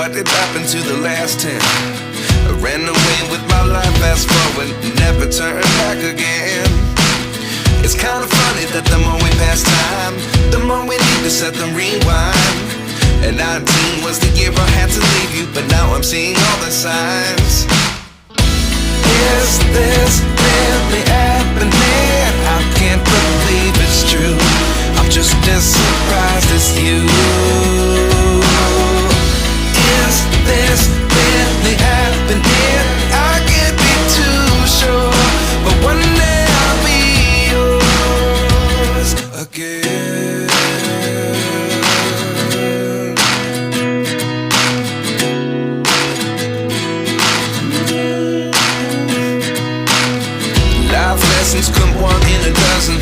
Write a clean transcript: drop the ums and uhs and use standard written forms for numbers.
what did happen to the last 10? I ran away with my life, fast forward, never turn back again. It's kind of funny that the more we pass time, the more we need to set them rewind. And 19 was the year I had to leave you, but now I'm seeing all the signs. Is this really happening? I can't believe it's true. I'm just as surprised as you. Is this really happening? I can't be too sure, but one day I'll be yours again. Life lessons come one in a dozen.